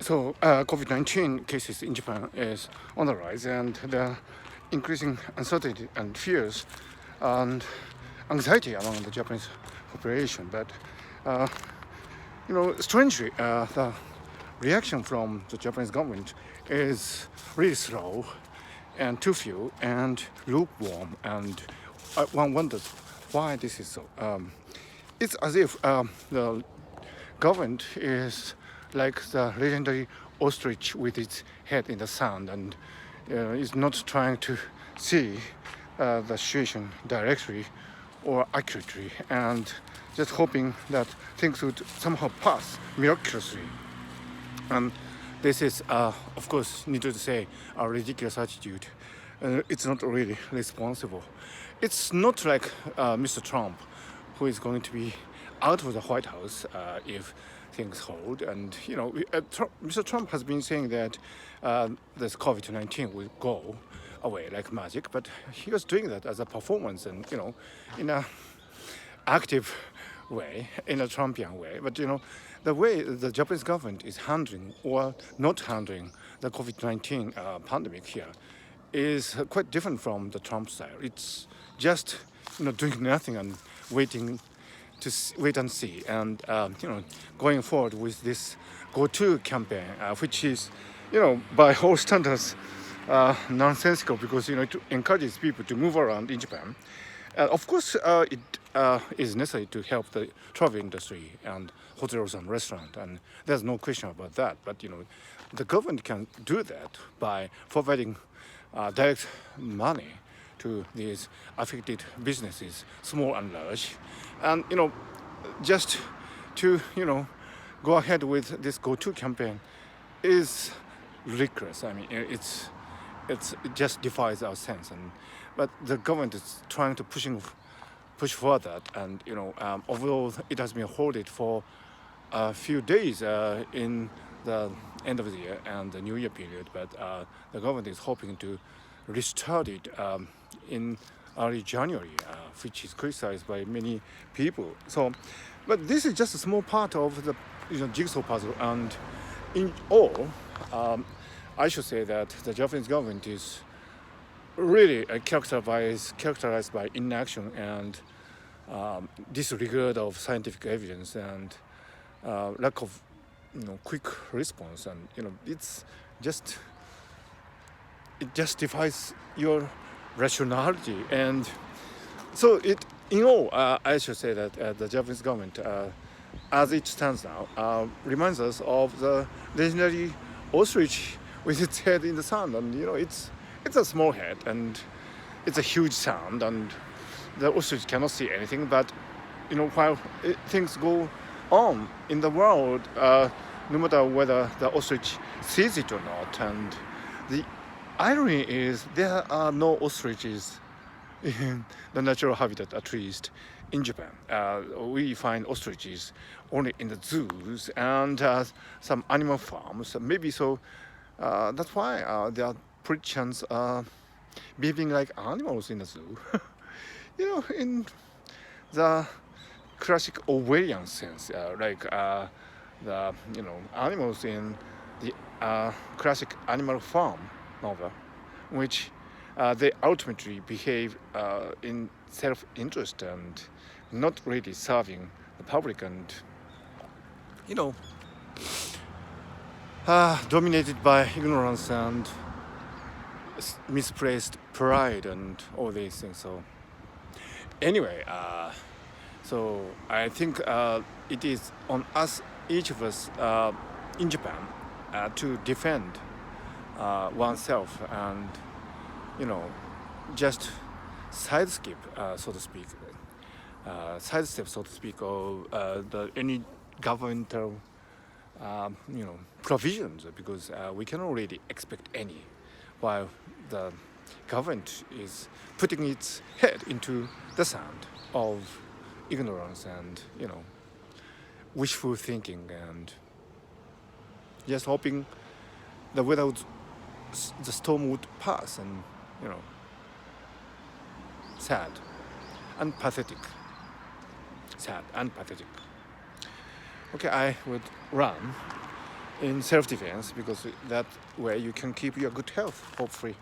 COVID-19 cases in Japan is on the rise, and the increasing uncertainty and fears and anxiety among the Japanese population. But strangely, the reaction from the Japanese government is really slow and too few and lukewarm, and one wonders why this is so. It's as if the government is like the legendary ostrich with its head in the sand, and is not trying to see the situation directly or accurately, and just hoping that things would somehow pass miraculously. And this is, of course, needless to say, a ridiculous attitude. It's not really responsible. It's not like Mr. Trump, who is going to be out of the White House if things hold. And Mr. Trump has been saying that this COVID-19 will go away like magic, but he was doing that as a performance, and in a active way, in a Trumpian way. But the way the Japanese government is handling or not handling the COVID-19 pandemic here is quite different from the Trump style. It's just doing nothing and waiting to wait and see, and going forward with this Go-To campaign, which is by all standards nonsensical, because it encourages people to move around in Japan. Of course, it is necessary to help the travel industry and hotels and restaurants, and there's no question about that. But the government can do that by providing direct money to these affected businesses, small and large, and just to go ahead with this Go-To campaign is ridiculous. I mean, it just defies our sense, but the government is trying to push for that, and although it has been halted for a few days in the end of the year and the New Year period, but the government is hoping to restart it in early January, which is criticized by many people. But this is just a small part of the jigsaw puzzle, and in all, I should say that the Japanese government is really characterized by inaction and disregard of scientific evidence, and lack of quick response, and it justifies your rationality. And so I should say that the Japanese government, as it stands now, reminds us of the legendary ostrich with its head in the sand, and it's a small head and it's a huge sound, and the ostrich cannot see anything. But while things go on in the world, no matter whether the ostrich sees it or not. And the irony is there are no ostriches in the natural habitat, at least in Japan. We find ostriches only in the zoos and some animal farms. Maybe so. That's why there are preachants behaving like animals in the zoo. In the classic Orwellian sense, like the animals in the classic Animal Farm novel, which they ultimately behave in self-interest and not really serving the public, and dominated by ignorance and misplaced pride and all these things. So anyway, so I think it is on us, each of us in Japan, to defend oneself, and just sidestep, so to speak, of any governmental provisions, because we cannot really expect any, while the government is putting its head into the sand of ignorance and wishful thinking, and just hoping the storm would pass, and sad and pathetic. Okay, I would run in self-defense, because that way you can keep your good health, hopefully.